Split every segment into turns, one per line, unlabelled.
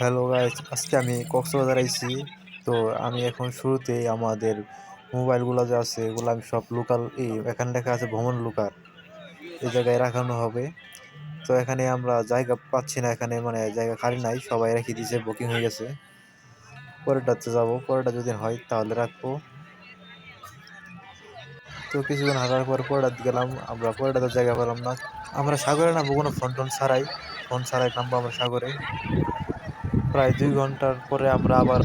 Hello guys, আজকে আমি কক্সবাজার আইছি। তো আমি এখন শুরুতেই আমাদের মোবাইলগুলো যে আছে এগুলো আমি সব লোকাল এখানে লেখা আছে ভ্রমণ লোকাল, এই জায়গায় রাখানো হবে। তো এখানে আমরা জায়গা পাচ্ছি না, এখানে মানে জায়গা খালি নাই, সবাই রেখে দিয়েছে, বুকিং হয়ে গেছে। পরেরটাতে যাবো, পরেরটা যদি হয় তাহলে রাখবো। তো কিছুক্ষণ হাঁটার পর পরেরটাতে গেলাম, আমরা পরেরটাতে জায়গা পেলাম না। আমরা সাগরে নামবো কোনো ফোন ছাড়াই নামবো আমরা সাগরে। প্রায় 2 ঘন্টার পরে আমরা আবার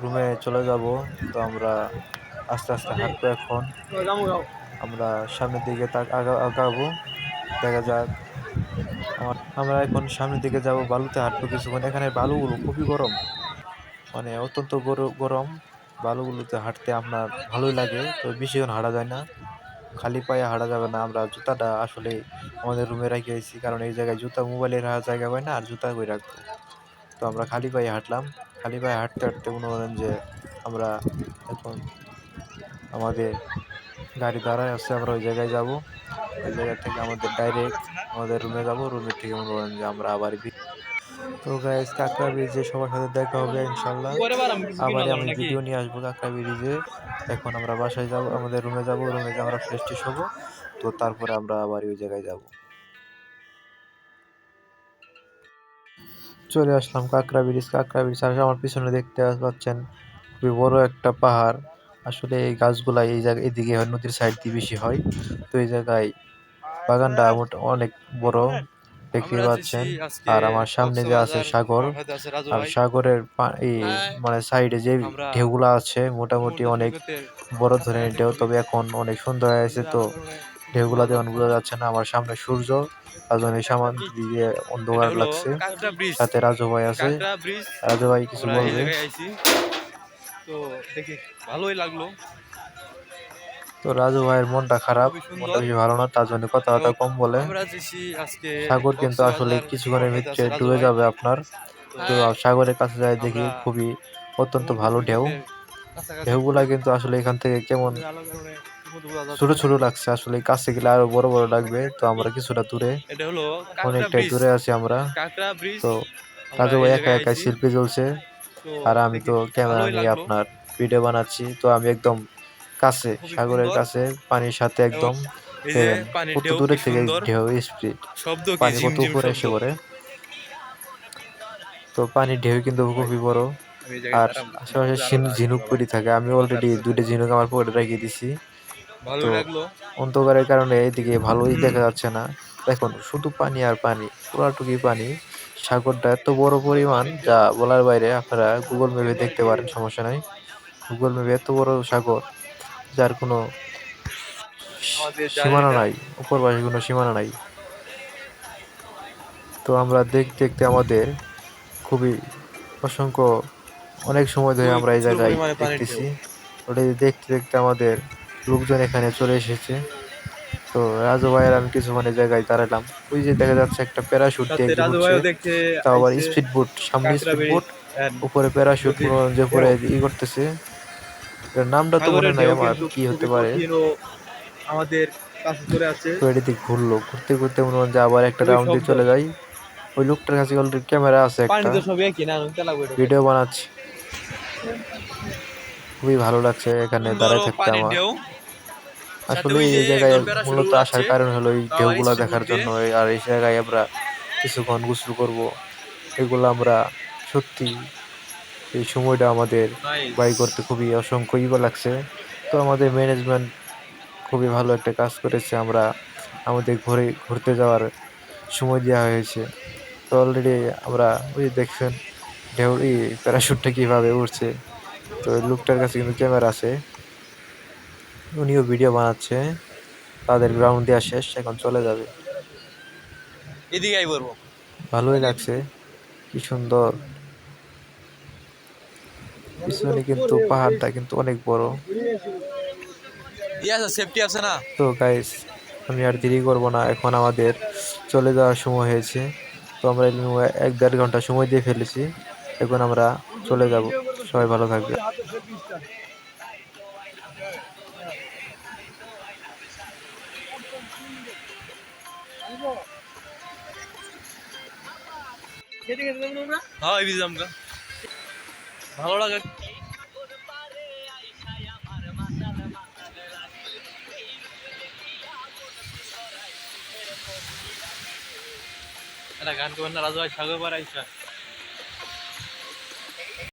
রুমে চলে যাব। তো আমরা আস্তে আস্তে হাঁটবো এখন। আমরা সামনের দিকে আগাবো, দেখা যাক। আমরা এখন সামনের দিকে যাব, বালুতে হাঁটবো কিছুক্ষণ। এখানে বালুগুলো খুবই গরম, মানে অত্যন্ত গরম। বালুগুলোতে হাঁটতে আপনার ভালোই লাগে, তো বেশিক্ষণ হাঁটা যায় না, খালি পায়ে হাঁটা যাবে না। আমরা জুতাটা আসলে আমাদের রুমে রেখে আইছি, কারণ এই জায়গায় জুতা মোবাইলে রাখার জায়গা পাই না, আর জুতা কই রাখবো। তো আমরা খালি পায়ে হাঁটলাম। খালি পায়ে হাঁটতে হাঁটতে মনে করেন যে আমরা এখন আমাদের গাড়ি দাঁড়ায় আছে, আমরা ওই জায়গায় যাব। ওই জায়গা থেকে আমাদের ডাইরেক্ট আমাদের রুমে যাব, রুমের থেকে মনে করেন যে আমরা আবার তো গাইস, কাঁকড়া ব্রিজে সবার সাথে দেখা হবে ইনশাল্লাহ। আবারই আমি ভিডিও নিয়ে আসবো কাঁকড়া ব্রিজে। এখন আমরা বাসায় যাব, আমাদের রুমে যাব, রুমে যে আমরা ফ্রেশ ট্রেশ হবো। তো তারপরে আমরা আবার ওই জায়গায় যাব। চলে আসলাম কাঁকড়া ব্রিজ। কাঁকড়া ব্রিজ আর আমার পিছনে দেখতে পাচ্ছেন খুবই বড় একটা পাহাড়। আসলে এই গাছগুলা এই জায়গায় এদিকে হয়, নদীর সাইড দিয়ে বেশি হয়। তো এই জায়গায় বাগানটা অনেক বড়, দেখতেই পাচ্ছেন। আর আমার সামনে যে আছে সাগর, আর সাগরের মানে সাইডে যে ঢেউগুলা আছে মোটামুটি অনেক বড় ধরনের ঢেউ, তবে এখন অনেক সুন্দর হয়ে আছে। তো ঢেউগুলা তেমন বোঝা যাচ্ছে না। আমার সামনে সূর্য, তার জন্য সামান দিয়ে অন্ধকার লাগছে। সাথে রাজু ভাই আছে, রাজু ভাই কিছু বলবে। তো রাজু ভাইয়ের মনটা খারাপ, মনটা বেশি ভালো না, তার জন্য কথাবার্তা কম বলে। সাগর কিন্তু আসলে কিছুক্ষণের ভিতরে ডুবে যাবে আপনার। তো সাগরের কাছে যায় দেখি খুবই অত্যন্ত ভালো ঢেউ। ঢেউগুলা কিন্তু আসলে এখান থেকে কেমন ছোট ছোট লাগছে, আসলে কাছে গেলে আরো বড় বড় লাগবে। তো আমরা কিছুটা দূরে, অনেকটাই দূরে আছি আমরা। তো রাজু ভাই একা একাই শিল্পী জ্বলছে, আর আমি তো ক্যামেরা নিয়ে আপনার ভিডিও বানাচ্ছি। তো আমি একদম কাছে, সাগরের কাছে, পানির সাথে একদম। দেখেন কত দূরে থেকে ঢেউ স্পিড, পানি কত উপরে এসে পড়ে। তো পানির ঢেউ কিন্তু খুবই বড়। আর আশেপাশে ঝিনুক পড়ে থাকে, আমি অলরেডি 2টা ঝিনুক আমার পকেটে রেখে দিছি। তো অন্ধকারের কারণে এইদিকে ভালোই দেখা যাচ্ছে না। দেখুন শুধু পানি আর পানি, পুরাটুকুই পানি। সাগরটা এত বড় পরিমাণ যা বলার বাইরে। আপনারা গুগল ম্যাপে দেখতে পারেন, সমস্যা নাই। গুগল ম্যাপে এত বড় সাগর, যার কোনো সীমানা নাই, উপর পাশে কোনো সীমানা নাই। তো আমরা দেখতে দেখতে আমাদের খুবই অসংখ্য অনেক সময় ধরে আমরা এই জায়গায় দেখতেছি। ওটা দেখতে দেখতে আমাদের লোকজন এখানে চলে এসেছে। তো রাজু ভাইয়ের আমি কিছুক্ষণ এই জায়গায় দাঁড়ালাম। ওই যে দেখা যাচ্ছে একটা প্যারাশুট দিয়ে একজন উঠছে, তাও আবার স্পিড বোট, সামনে স্পিড বোট, উপরে প্যারাশুট যে উপরে করতেছে। এটার নামটা তো মনে নাই আমার, কি হতে পারে। তো এদিকে ঘুরলো, ঘুরতে ঘুরতে মনে হয় যে আবার একটা রাউন্ড দিয়ে চলে যাই। ওই লোকটার কাছে অলরেডি ক্যামেরা আছে, একটা ভিডিও বানাচ্ছি। খুবই ভালো লাগছে এখানে দাঁড়ায় থাকতে আমার। আসলে এই জায়গায় মূলত আসার কারণ হলো এই ঢেউগুলা দেখার জন্য। আর এই জায়গায় আমরা কিছুক্ষণ গোসল করব, এগুলো আমরা সত্যি এই সময়টা আমাদের ব্যয় করতে খুবই অসংখ্য লাগছে। তো আমাদের ম্যানেজমেন্ট খুবই ভালো একটা কাজ করেছে। আমরা আমাদের ঘুরতে যাওয়ার সময় দেওয়া হয়েছে। তো অলরেডি আমরা ওই দেখছেন ঢেউ প্যারাশুটটা কিভাবে উঠছে। তো ওই লোকটার কাছে কিন্তু ক্যামেরা আছে, উনিও ভিডিও বানাচ্ছে। তাদের গ্রাউন্ড দেওয়া শেষ, এখন চলে যাবে। ভালোই লাগছে, কি সুন্দর। পিছনে কিন্তু পাহাড়টা কিন্তু অনেক বড়। তো গাইস, আমি আর দেরি করবো না, এখন আমাদের চলে যাওয়ার সময় হয়েছে। তো আমরা 1-1.5 ঘন্টা সময় দিয়ে ফেলেছি, এখন আমরা চলে যাব। সবাই ভালো থাকবে।
হ্যাঁ এই বিজাম গা ভালো লাগে এটা গান করবেন না রাজু ভাই সাগর পার আইসা